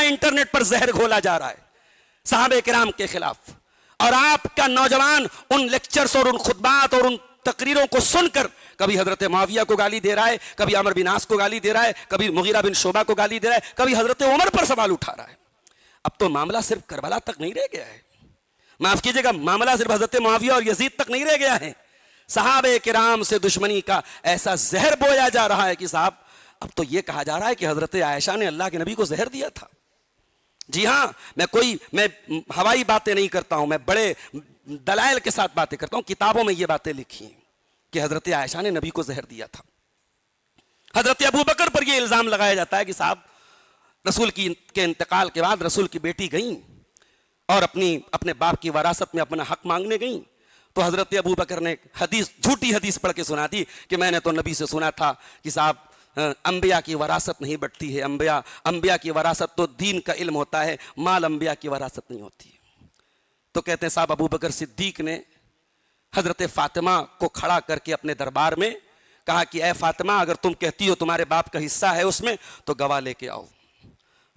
Internet پر زہر گھولا جا رہا ہے صحابہ کرام کے خلاف، اور آپ کا نوجوان ان لیکچرز اور ان خطبات اور ان تقریروں کو سن کر کبھی حضرت معاویہ کو گالی دے رہا ہے، کبھی عمرو بن عاص کو گالی دے رہا ہے، کبھی مغیرہ بن شعبہ کو گالی دے رہا ہے، کبھی حضرت عمر پر سوال اٹھا رہا ہے۔ اب تو معاملہ صرف کربلا تک نہیں رہ گیا ہے، معاف کیجئے گا، معاملہ صرف حضرت معاویہ اور یزید تک نہیں رہ گیا ہے، صحابہ کرام سے دشمنی کا ایسا زہر بویا جا رہا ہے کہ صاحب اب تو یہ کہا جا رہا ہے کہ حضرت عائشہ نے اللہ کے نبی کو زہر دیا تھا۔ جی ہاں، میں ہوائی باتیں نہیں کرتا ہوں، میں بڑے دلائل کے ساتھ باتیں کرتا ہوں، کتابوں میں یہ باتیں لکھی ہیں کہ حضرت عائشہ نے نبی کو زہر دیا تھا۔ حضرت ابو بکر پر یہ الزام لگایا جاتا ہے کہ صاحب رسول کے انتقال کے بعد رسول کی بیٹی گئیں اور اپنے باپ کی وراثت میں اپنا حق مانگنے گئیں، تو حضرت ابو بکر نے جھوٹی حدیث پڑھ کے سنا دی کہ میں نے تو نبی سے سنا تھا کہ صاحب انبیاء کی وراثت نہیں بٹتی ہے، انبیاء کی وراثت تو دین کا علم ہوتا ہے، مال انبیاء کی وراثت نہیں ہوتی ہے۔ تو کہتے ہیں صاحب ابو بکر صدیق نے حضرت فاطمہ کو کھڑا کر کے اپنے دربار میں کہا کہ اے فاطمہ اگر تم کہتی ہو تمہارے باپ کا حصہ ہے اس میں تو گواہ لے کے آؤ۔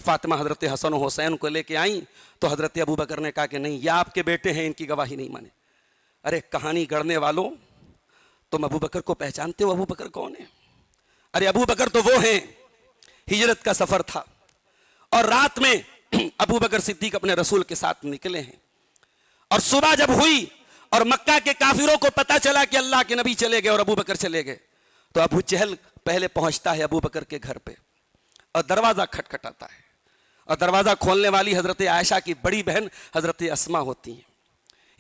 فاطمہ حضرت حسن و حسین کو لے کے آئیں تو حضرت ابو بکر نے کہا کہ نہیں، یہ آپ کے بیٹے ہیں، ان کی گواہی نہیں مانے۔ ارے کہانی گڑھنے والوں، تم ابو بکر کو پہچانتے ہو؟ ابو بکر کون ہے؟ ارے ابو بکر تو وہ ہیں، ہجرت کا سفر تھا اور رات میں ابو بکر صدیق اپنے رسول کے ساتھ نکلے ہیں، اور صبح جب ہوئی اور مکہ کے کافروں کو پتا چلا کہ اللہ کے نبی چلے گئے اور ابو بکر چلے گئے، تو ابو جہل پہلے پہنچتا ہے ابو بکر کے گھر پہ اور دروازہ کھٹکھٹاتا ہے، اور دروازہ کھولنے والی حضرت عائشہ کی بڑی بہن حضرت اسماء ہوتی ہیں۔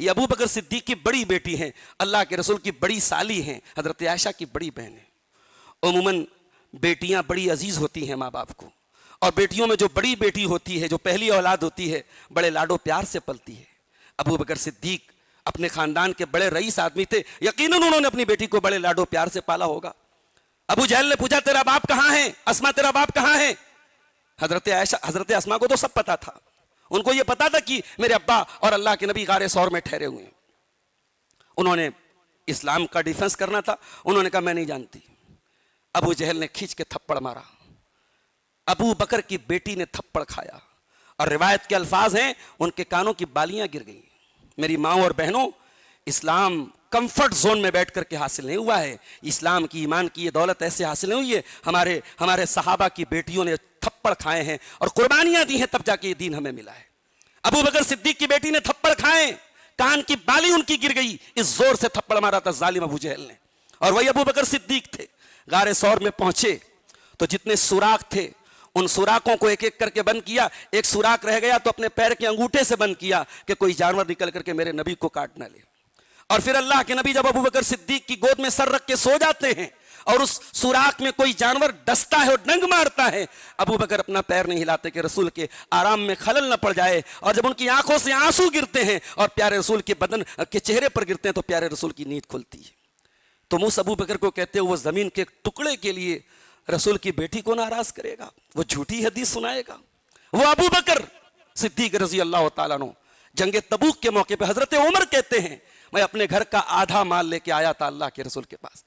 یہ ابو بکر صدیق کی بڑی بیٹی ہیں، اللہ کے رسول کی بڑی سالی ہیں، حضرت عائشہ کی بڑی بہن ہیں۔ عموماً بیٹیاں بڑی عزیز ہوتی ہیں ماں باپ کو، اور بیٹیوں میں جو بڑی بیٹی ہوتی ہے، جو پہلی اولاد ہوتی ہے، بڑے لاڈو پیار سے پلتی ہے۔ ابو بکر صدیق اپنے خاندان کے بڑے رئیس آدمی تھے، یقیناً انہوں نے اپنی بیٹی کو بڑے لاڈو پیار سے پالا ہوگا۔ ابو جہل نے پوچھا تیرا باپ کہاں ہے؟ اسماء تیرا باپ کہاں ہے؟ حضرت عائشہ حضرت اسماء کو تو سب پتا تھا، ان کو یہ پتا تھا کہ میرے ابا اور اللہ کے نبی غار ثور میں ٹھہرے ہوئے ہیں۔ انہوں نے اسلام کا ڈیفنس کرنا تھا، انہوں نے کہا میں نہیں جانتی۔ ابو جہل نے کھینچ کے تھپڑ مارا، ابو بکر کی بیٹی نے تھپڑ کھایا، اور روایت کے الفاظ ہیں ان کے کانوں کی بالیاں گر گئیں۔ میری ماں اور بہنوں، اسلام کمفرٹ زون میں بیٹھ کر کے حاصل نہیں ہوا ہے، اسلام کی ایمان کی یہ دولت ایسے حاصل نہیں ہوئی ہے، ہمارے صحابہ کی بیٹیوں نے تھپڑ کھائے ہیں اور قربانیاں دی ہیں، تب جا کے یہ دین ہمیں ملا ہے۔ ابو بکر صدیق کی بیٹی نے تھپڑ کھائے، کان کی بالی ان کی گر گئی، اس زور سے تھپڑ مارا تھا ظالم ابو جہل نے، اور وہی ابو بکر صدیق تھے۔ غار ثور میں پہنچے تو جتنے سوراخ تھے ان سوراخوں کو ایک ایک کر کے بند کیا، ایک سوراخ رہ گیا تو اپنے پیر کے انگوٹھے سے بند کیا کہ کوئی جانور نکل کر کے میرے نبی کو کاٹ نہ لے۔ اور پھر اللہ کے نبی جب ابو بکر صدیق کی گود میں سر رکھ کے سو جاتے ہیں اور اس سوراخ میں کوئی جانور ڈستا ہے اور ڈنگ مارتا ہے، ابو بکر اپنا پیر نہیں ہلاتے کہ رسول کے آرام میں خلل نہ پڑ جائے، اور جب ان کی آنکھوں سے آنسو گرتے ہیں اور پیارے رسول کے بدن کے چہرے پر گرتے ہیں تو پیارے رسول کی نیند کھلتی ہے۔ تو موسیٰ ابو بکر کو کہتے ہیں وہ زمین کے ٹکڑے کے لیے رسول کی بیٹی کو ناراض کرے گا، وہ جھوٹی حدیث سنائے گا۔ وہ ابو بکر صدیق رضی اللہ تعالیٰ عنہ جنگ تبوک کے موقع پہ حضرت عمر کہتے ہیں میں اپنے گھر کا آدھا مال لے کے آیا تھا اللہ کے رسول کے پاس،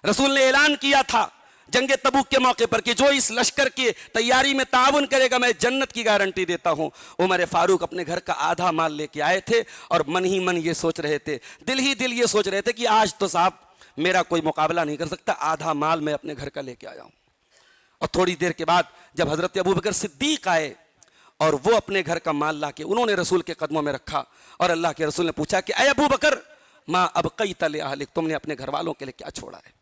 رسول نے اعلان کیا تھا جنگ تبوک کے موقع پر کہ جو اس لشکر کی تیاری میں تعاون کرے گا میں جنت کی گارنٹی دیتا ہوں۔ عمر فاروق اپنے گھر کا آدھا مال لے کے آئے تھے اور من ہی من یہ سوچ رہے تھے، دل ہی دل یہ سوچ رہے تھے کہ آج تو صاحب میرا کوئی مقابلہ نہیں کر سکتا، آدھا مال میں اپنے گھر کا لے کے آیا ہوں۔ اور تھوڑی دیر کے بعد جب حضرت ابو بکر صدیق آئے اور وہ اپنے گھر کا مال لا کے انہوں نے رسول کے قدموں میں رکھا، اور اللہ کے رسول نے پوچھا کہ اے ابو بکر ما ابقیت لأہلک، تم نے اپنے گھر والوں کے لیے کیا چھوڑا ہے؟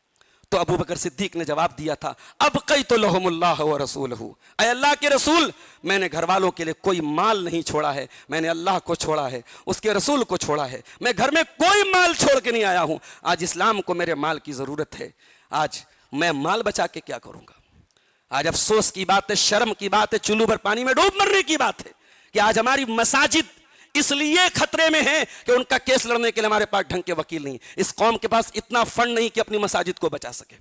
تو ابو بکر صدیق نے جواب دیا تھا ابقیت لہم اللہ ورسولہ، اے اللہ کے رسول میں نے گھر والوں کے لیے کوئی مال نہیں چھوڑا ہے، میں نے اللہ کو چھوڑا ہے، اس کے رسول کو چھوڑا ہے، میں گھر میں کوئی مال چھوڑ کے نہیں آیا ہوں۔ آج اسلام کو میرے مال کی ضرورت ہے، آج میں مال بچا کے کیا کروں گا؟ آج افسوس کی بات ہے، شرم کی بات ہے، چلو بھر پانی میں ڈوب مرنے کی بات ہے کہ آج ہماری مساجد اس لیے خطرے میں ہیں کہ ان کا کیس لڑنے کے لیے ہمارے پاس ڈھنگ کے وکیل نہیں، اس قوم کے پاس اتنا فنڈ نہیں کہ اپنی مساجد کو بچا سکے۔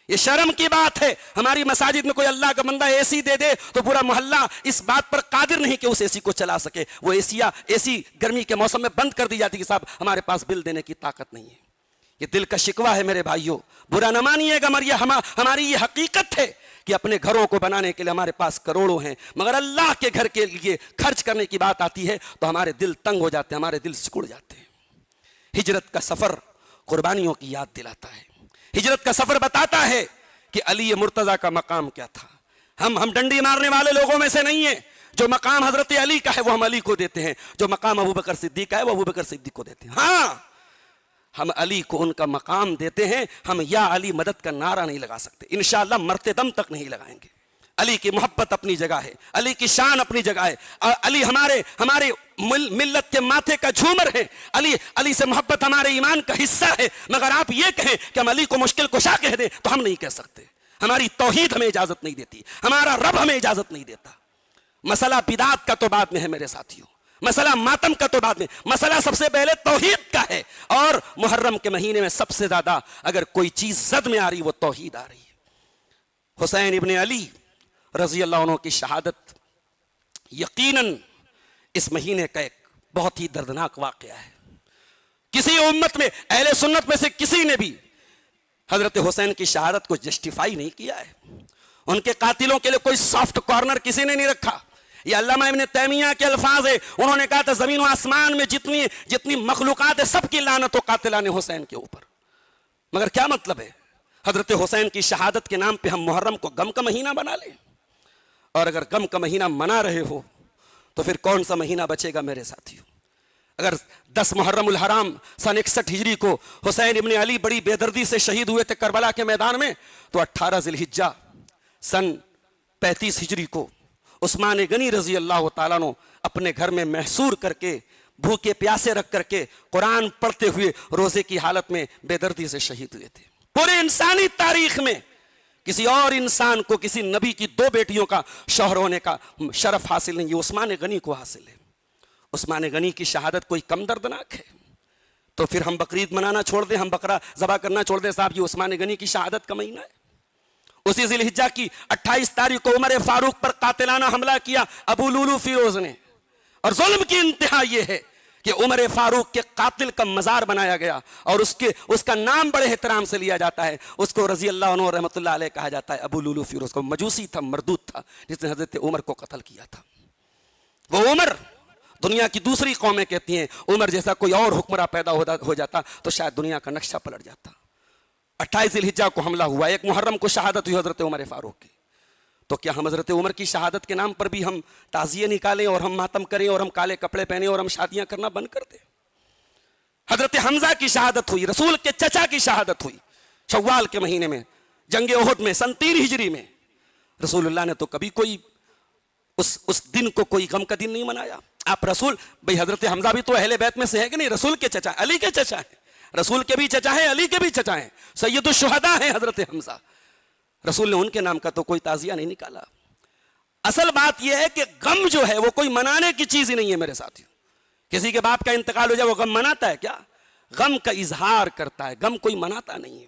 یہ شرم کی بات ہے، ہماری مساجد میں کوئی اللہ کا بندہ اے سی دے دے تو پورا محلہ اس بات پر قادر نہیں کہ اس اے سی کو چلا سکے، وہ اے سی گرمی کے موسم میں بند کر دی جاتی کہ صاحب ہمارے پاس بل دینے کی طاقت نہیں ہے۔ یہ دل کا شکوہ ہے میرے بھائیوں، برا نہ مانیے گا، ہماری یہ حقیقت ہے کہ اپنے گھروں کو بنانے کے لیے ہمارے پاس کروڑوں ہیں، مگر اللہ کے گھر کے لیے خرچ کرنے کی بات آتی ہے تو ہمارے دل تنگ ہو جاتے ہیں، ہمارے دل سکڑ جاتے ہیں۔ ہجرت کا سفر قربانیوں کی یاد دلاتا ہے، ہجرت کا سفر بتاتا ہے کہ علی مرتضیٰ کا مقام کیا تھا۔ ہم ڈنڈی مارنے والے لوگوں میں سے نہیں ہیں، جو مقام حضرت علی کا ہے وہ ہم علی کو دیتے ہیں، جو مقام ابوبکر صدیق کا ہے وہ ابوبکر صدیق کو دیتے ہیں۔ ہاں، ہم علی کو ان کا مقام دیتے ہیں، ہم یا علی مدد کا نعرہ نہیں لگا سکتے، انشاءاللہ مرتے دم تک نہیں لگائیں گے۔ علی کی محبت اپنی جگہ ہے، علی کی شان اپنی جگہ ہے، اور علی ہمارے ملت کے ماتھے کا جھومر ہے، علی سے محبت ہمارے ایمان کا حصہ ہے، مگر آپ یہ کہیں کہ ہم علی کو مشکل کشا کہہ دیں تو ہم نہیں کہہ سکتے۔ ہماری توحید ہمیں اجازت نہیں دیتی، ہمارا رب ہمیں اجازت نہیں دیتا۔ مسئلہ بدعت کا تو بعد میں ہے میرے ساتھیوں، مسئلہ ماتم کا تو بعد میں، مسئلہ سب سے پہلے توحید کا ہے، اور محرم کے مہینے میں سب سے زیادہ اگر کوئی چیز زد میں آ رہی وہ توحید آ رہی ہے۔ حسین ابن علی رضی اللہ عنہ کی شہادت یقیناً اس مہینے کا ایک بہت ہی دردناک واقعہ ہے۔ کسی امت میں، اہل سنت میں سے کسی نے بھی حضرت حسین کی شہادت کو جسٹیفائی نہیں کیا ہے، ان کے قاتلوں کے لیے کوئی سافٹ کارنر کسی نے نہیں رکھا۔ یہ علامہ ابن تیمیہ کے الفاظ ہیں، انہوں نے کہا تھا زمین و آسمان میں جتنی مخلوقات ہے سب کی لعنت و قاتلان حسین کے اوپر۔ مگر کیا مطلب ہے؟ حضرت حسین کی شہادت کے نام پہ ہم محرم کو غم کا مہینہ بنا لیں؟ اور اگر غم کا مہینہ منا رہے ہو تو پھر کون سا مہینہ بچے گا میرے ساتھیوں؟ اگر 10 محرم الحرام سن 61 ہجری کو حسین ابن علی بڑی بے دردی سے شہید ہوئے تھے کربلا کے میدان میں، تو 18 ذی الحجہ سن 35 ہجری کو عثمان غنی رضی اللہ تعالیٰ عنہ اپنے گھر میں محصور کر کے، بھوکے پیاسے رکھ کر کے، قرآن پڑھتے ہوئے روزے کی حالت میں بے دردی سے شہید ہوئے تھے۔ پورے انسانی تاریخ میں کسی اور انسان کو، کسی نبی کی 2 بیٹیوں کا شوہر ہونے کا شرف حاصل نہیں، یہ عثمان غنی کو حاصل ہے۔ عثمان غنی کی شہادت کوئی کم دردناک ہے؟ تو پھر ہم بقرعید منانا چھوڑ دیں، ہم بکرا ذبح کرنا چھوڑ دیں؟ صاحب یہ عثمان غنی کی شہادت کا مہینہ ہے۔ اسی ذی الحجہ کی 28 تاریخ کو عمر فاروق پر قاتلانہ حملہ کیا ابو لولو فیروز نے، اور ظلم کی انتہا یہ ہے کہ عمر فاروق کے قاتل کا مزار بنایا گیا، اور اس کا نام بڑے احترام سے لیا جاتا ہے، اس کو رضی اللہ عنہ رحمۃ اللہ علیہ کہا جاتا ہے۔ ابو لولو فیروز کو مجوسی تھا، مردود تھا، جس نے حضرت عمر کو قتل کیا تھا۔ وہ عمر، دنیا کی دوسری قومیں کہتی ہیں عمر جیسا کوئی اور حکمراں پیدا ہو جاتا تو شاید دنیا کا نقشہ پلٹ جاتا۔ 28 ذی الحجہ کو حملہ ہوا، 1 محرم کو شہادت ہوئی حضرت عمر فاروق کی، تو کیا ہم حضرت عمر کی شہادت کے نام پر بھی ہم تعزیے نکالیں اور ہم ماتم کریں اور ہم کالے کپڑے پہنیں اور ہم شادیاں کرنا بند کر دیں؟ حضرت حمزہ کی شہادت ہوئی، رسول کے چچا کی شہادت ہوئی شوال کے مہینے میں، جنگ احد میں سن 3 ہجری میں۔ رسول اللہ نے تو کبھی کوئی اس دن کو کوئی غم کا دن نہیں منایا۔ آپ رسول، بھئی حضرت حمزہ بھی تو اہل بیت میں سے ہے کہ نہیں؟ رسول کے چچا، علی کے چچا ہیں، رسول کے بھی چچا ہیں، علی کے بھی چچا ہیں، سید الشہداء ہیں حضرت حمزہ۔ رسول نے ان کے نام کا تو کوئی تعزیہ نہیں نکالا۔ اصل بات یہ ہے کہ غم جو ہے وہ کوئی منانے کی چیز ہی نہیں ہے میرے ساتھیوں۔ کسی کے باپ کا انتقال ہو جائے وہ غم مناتا ہے کیا؟ غم کا اظہار کرتا ہے، غم کوئی مناتا نہیں ہے۔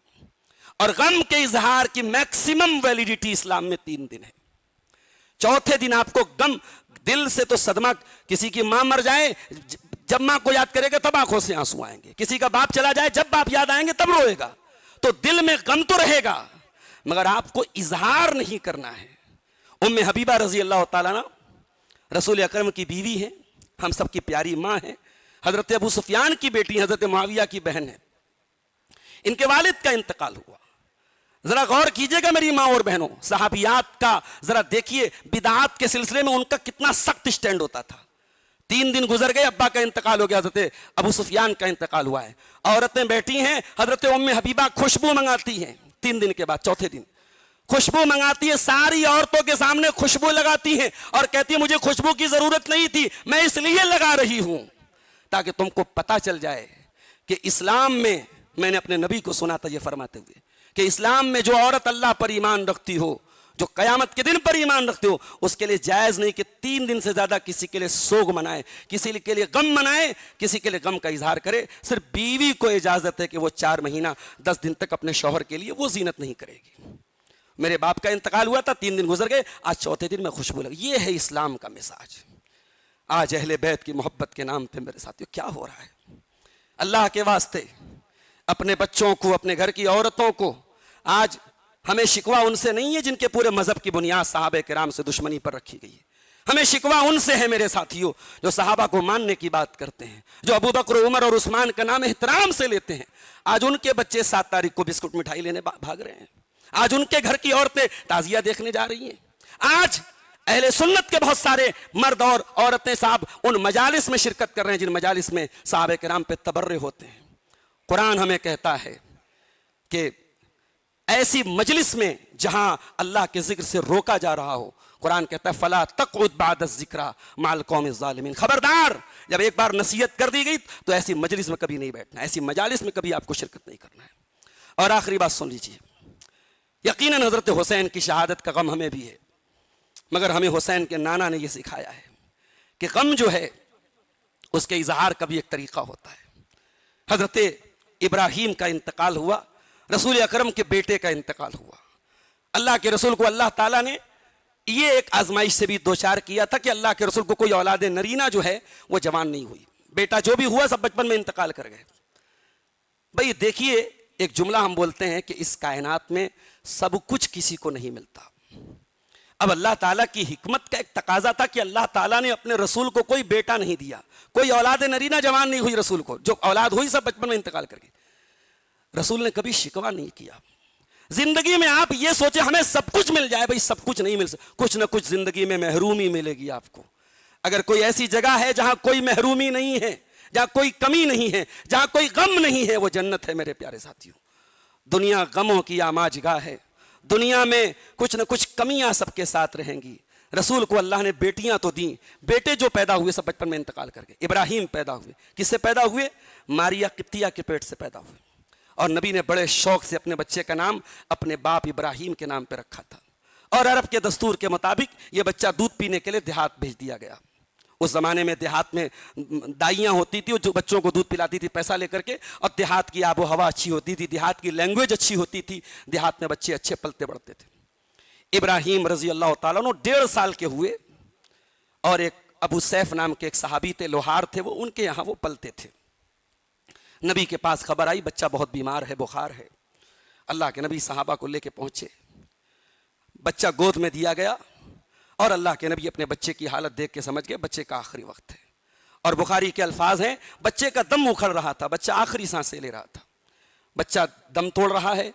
اور غم کے اظہار کی میکسیمم ویلیڈیٹی اسلام میں 3 دن ہے۔ چوتھے دن آپ کو غم، دل سے تو صدمہ، کسی کی ماں مر جائے جب ماں کو یاد کرے گا تب آنکھوں سے آنسو آئیں گے، کسی کا باپ چلا جائے جب باپ یاد آئیں گے تب روئے گا، تو دل میں غم تو رہے گا مگر آپ کو اظہار نہیں کرنا ہے۔ ام حبیبہ رضی اللہ تعالیٰ عنہ رسول اکرم کی بیوی ہیں، ہم سب کی پیاری ماں ہیں، حضرت ابو سفیان کی بیٹی، حضرت معاویہ کی بہن ہے۔ ان کے والد کا انتقال ہوا۔ ذرا غور کیجئے گا میری ماں اور بہنوں، صحابیات کا ذرا دیکھیے بدعات کے سلسلے میں ان کا کتنا سخت سٹینڈ ہوتا تھا۔ 3 دن گزر گئے، ابا کا انتقال ہو گیا، حضرت ابو سفیان کا انتقال ہوا ہے، عورتیں بیٹھی ہیں، حضرت ام حبیبہ خوشبو منگاتی ہیں 3 دن کے بعد، چوتھے دن خوشبو منگاتی ہے، ساری عورتوں کے سامنے خوشبو لگاتی ہیں اور کہتی ہے مجھے خوشبو کی ضرورت نہیں تھی، میں اس لیے لگا رہی ہوں تاکہ تم کو پتا چل جائے کہ اسلام میں نے اپنے نبی کو سنا تھا یہ فرماتے ہوئے کہ اسلام میں جو عورت اللہ پر ایمان رکھتی ہو، جو قیامت کے دن پر ایمان رکھتے ہو، اس کے لیے جائز نہیں کہ 3 دن سے زیادہ کسی کے لیے سوگ منائے، کسی کے لیے غم منائے، کسی کے لیے غم کا اظہار کرے۔ صرف بیوی کو اجازت ہے کہ وہ 4 مہینہ 10 دن تک اپنے شوہر کے لیے وہ زینت نہیں کرے گی۔ میرے باپ کا انتقال ہوا تھا، 3 دن گزر گئے، آج چوتھے دن میں خوشبو لگی۔ یہ ہے اسلام کا مزاج۔ آج اہل بیت کی محبت کے نام پہ میرے ساتھیوں کیا ہو رہا ہے؟ اللہ کے واسطے اپنے بچوں کو, اپنے گھر کی عورتوں کو. آج ہمیں شکوہ ان سے نہیں ہے جن کے پورے مذہب کی بنیاد صحابہ کرام سے دشمنی پر رکھی گئی ہے. ہمیں شکوہ ان سے ہے میرے ساتھیوں جو صحابہ کو ماننے کی بات کرتے ہیں, جو ابو بکر, عمر اور عثمان کا نام احترام سے لیتے ہیں. آج ان کے بچے 7 تاریخ کو بسکٹ مٹھائی لینے بھاگ رہے ہیں. آج ان کے گھر کی عورتیں تعزیہ دیکھنے جا رہی ہیں. آج اہل سنت کے بہت سارے مرد اور عورتیں صاحب ان مجالس میں شرکت کر رہے ہیں جن مجالس میں صحابہ کرام پہ تبرے ہوتے ہیں. قرآن ہمیں کہتا ہے کہ ایسی مجلس میں جہاں اللہ کے ذکر سے روکا جا رہا ہو, قرآن کہتا ہے فلا تقعد بعد الذکر مع القوم الظالمین, خبردار جب ایک بار نصیحت کر دی گئی تو ایسی مجلس میں کبھی نہیں بیٹھنا, ایسی مجالس میں کبھی آپ کو شرکت نہیں کرنا ہے. اور آخری بات سن لیجیے, یقیناً حضرت حسین کی شہادت کا غم ہمیں بھی ہے, مگر ہمیں حسین کے نانا نے یہ سکھایا ہے کہ غم جو ہے اس کے اظہار کا بھی ایک طریقہ ہوتا ہے. حضرت ابراہیم کا انتقال ہوا, رسول اکرم کے بیٹے کا انتقال ہوا. اللہ کے رسول کو اللہ تعالیٰ نے یہ ایک آزمائش سے بھی دوچار کیا تھا کہ اللہ کے رسول کو کوئی اولاد نرینہ جو ہے وہ جوان نہیں ہوئی, بیٹا جو بھی ہوا سب بچپن میں انتقال کر گئے. بھئی دیکھیے, ایک جملہ ہم بولتے ہیں کہ اس کائنات میں سب کچھ کسی کو نہیں ملتا. اب اللہ تعالیٰ کی حکمت کا ایک تقاضا تھا کہ اللہ تعالیٰ نے اپنے رسول کو کوئی بیٹا نہیں دیا, کوئی اولاد نرینہ جوان نہیں ہوئی رسول کو, جو اولاد ہوئی سب بچپن میں انتقال کر گئی. رسول نے کبھی شکوہ نہیں کیا. زندگی میں آپ یہ سوچے ہمیں سب کچھ مل جائے, بھئی سب کچھ نہیں مل سکتا, کچھ نہ کچھ زندگی میں محرومی ملے گی آپ کو. اگر کوئی ایسی جگہ ہے جہاں کوئی محرومی نہیں ہے, جہاں کوئی کمی نہیں ہے, جہاں کوئی غم نہیں ہے, وہ جنت ہے میرے پیارے ساتھیوں. دنیا غموں کی آماج گاہ ہے, دنیا میں کچھ نہ کچھ کمیاں سب کے ساتھ رہیں گی. رسول کو اللہ نے بیٹیاں تو دیں, بیٹے جو پیدا ہوئے سب بچپن میں انتقال کر گئے. ابراہیم پیدا ہوئے, کس سے پیدا ہوئے؟ ماریا قبطیہ کے پیٹ سے پیدا ہوئے, اور نبی نے بڑے شوق سے اپنے بچے کا نام اپنے باپ ابراہیم کے نام پہ رکھا تھا. اور عرب کے دستور کے مطابق یہ بچہ دودھ پینے کے لیے دیہات بھیج دیا گیا. اس زمانے میں دیہات میں دائیاں ہوتی تھی جو بچوں کو دودھ پلاتی تھی پیسہ لے کر کے, اور دیہات کی آب و ہوا اچھی ہوتی تھی, دیہات کی لینگویج اچھی ہوتی تھی, دیہات میں بچے اچھے پلتے بڑھتے تھے. ابراہیم رضی اللہ تعالیٰ عنہ 1.5 سال کے ہوئے, اور ایک ابو سیف نام کے ایک صحابی تھے, لوہار تھے, وہ ان کے یہاں وہ پلتے تھے. نبی کے پاس خبر آئی بچہ بہت بیمار ہے, بخار ہے. اللہ کے نبی صحابہ کو لے کے پہنچے, بچہ گود میں دیا گیا, اور اللہ کے نبی اپنے بچے کی حالت دیکھ کے سمجھ گئے بچے کا آخری وقت ہے. اور بخاری کے الفاظ ہیں بچے کا دم اکھڑ رہا تھا, بچہ آخری سانسیں لے رہا تھا, بچہ دم توڑ رہا ہے.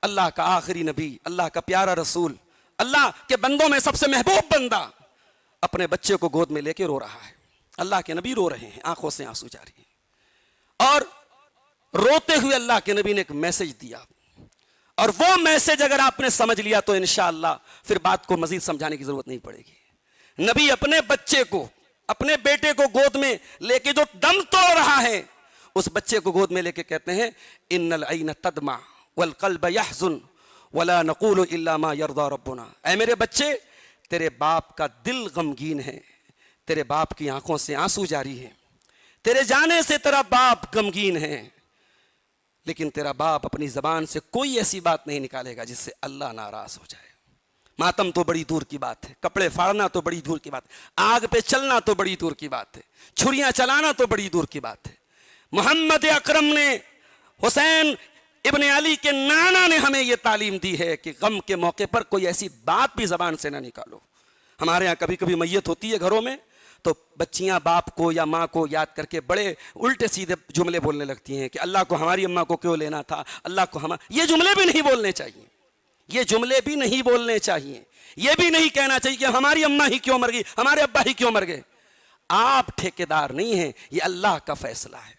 اللہ کا آخری نبی, اللہ کا پیارا رسول, اللہ کے بندوں میں سب سے محبوب بندہ اپنے بچے کو گود میں لے کے رو رہا ہے. اللہ کے نبی رو رہے ہیں, آنکھوں سے آنسو جاری ہیں, اور روتے ہوئے اللہ کے نبی نے ایک میسج دیا, اور وہ میسج اگر آپ نے سمجھ لیا تو انشاءاللہ پھر بات کو مزید سمجھانے کی ضرورت نہیں پڑے گی. نبی اپنے بچے کو, اپنے بیٹے کو گود میں لے کے جو دم توڑ رہا ہے, اس بچے کو گود میں لے کے کہتے ہیں ان العین تدمع والقلب يحزن ولا نقول الا ما يرضى ربنا. اے میرے بچے, تیرے باپ کا دل غمگین ہے, تیرے باپ کی آنکھوں سے آنسو جاری ہیں, تیرے جانے سے تیرا باپ غمگین ہے, لیکن تیرا باپ اپنی زبان سے کوئی ایسی بات نہیں نکالے گا جس سے اللہ ناراض ہو جائے. ماتم تو بڑی دور کی بات ہے, کپڑے پھاڑنا تو بڑی دور کی بات ہے, آگ پہ چلنا تو بڑی دور کی بات ہے, چھریاں چلانا تو بڑی دور کی بات ہے. محمد اکرم نے, حسین ابن علی کے نانا نے ہمیں یہ تعلیم دی ہے کہ غم کے موقع پر کوئی ایسی بات بھی زبان سے نہ نکالو. ہمارے ہاں کبھی کبھی میت ہوتی ہے گھروں میں, تو بچیاں باپ کو یا ماں کو یاد کر کے بڑے الٹے سیدھے جملے بولنے لگتی ہیں کہ اللہ کو ہماری اماں کو کیوں لینا تھا, اللہ کو یہ جملے بھی نہیں بولنے چاہیے, یہ جملے بھی نہیں بولنے چاہیے. یہ بھی نہیں کہنا چاہیے کہ ہماری اماں ہی کیوں مر گئی, ہمارے ابا ہی کیوں مر گئے. آپ ٹھیکیدار نہیں ہیں, یہ اللہ کا فیصلہ ہے.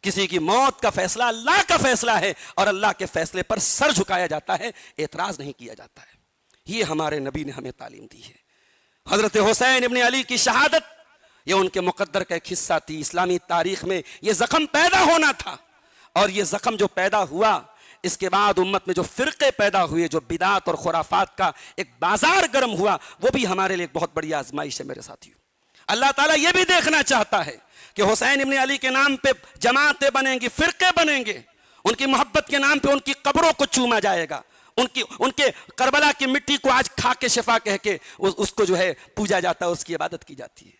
کسی کی موت کا فیصلہ اللہ کا فیصلہ ہے, اور اللہ کے فیصلے پر سر جھکایا جاتا ہے, اعتراض نہیں کیا جاتا ہے. یہ ہمارے نبی نے ہمیں تعلیم دی ہے. حضرت حسین ابن علی کی شہادت یہ ان کے مقدر کا ایک حصہ تھی. اسلامی تاریخ میں یہ زخم پیدا ہونا تھا, اور یہ زخم جو پیدا ہوا, اس کے بعد امت میں جو فرقے پیدا ہوئے, جو بدعات اور خرافات کا ایک بازار گرم ہوا, وہ بھی ہمارے لیے ایک بہت بڑی آزمائش ہے میرے ساتھیوں. اللہ تعالیٰ یہ بھی دیکھنا چاہتا ہے کہ حسین ابن علی کے نام پہ جماعتیں بنیں گی, فرقے بنیں گے, ان کی محبت کے نام پہ ان کی قبروں کو چوما جائے گا, ان کے کربلا کی مٹی کو آج کھا کے شفا کہہ کے اس کو جو ہے پوجا جاتا ہے, اس کی عبادت کی جاتی ہے.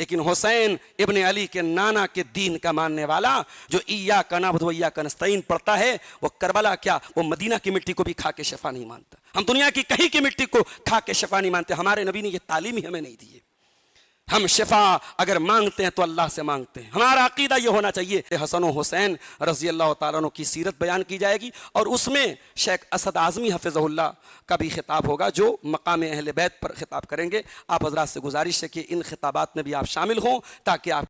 لیکن حسین ابن علی کے نانا کے دین کا ماننے والا جو ایاک نعبد و ایاک نستعین پڑھتا ہے، وہ کربلا کیا، وہ مدینہ کی مٹی کو بھی کھا کے شفا نہیں مانتا. ہم دنیا کی کہیں کی مٹی کو کھا کے شفا نہیں مانتے. ہمارے نبی نے یہ تعلیم ہی ہمیں نہیں دی ہے. ہم شفا اگر مانگتے ہیں تو اللہ سے مانگتے ہیں. ہمارا عقیدہ یہ ہونا چاہیے. حسن و حسین رضی اللہ تعالیٰ عنہ کی سیرت بیان کی جائے گی، اور اس میں شیخ اسد اعظمی حفظہ اللہ کا بھی خطاب ہوگا جو مقام اہل بیت پر خطاب کریں گے. آپ حضرات سے گزارش ہے کہ ان خطابات میں بھی آپ شامل ہوں تاکہ آپ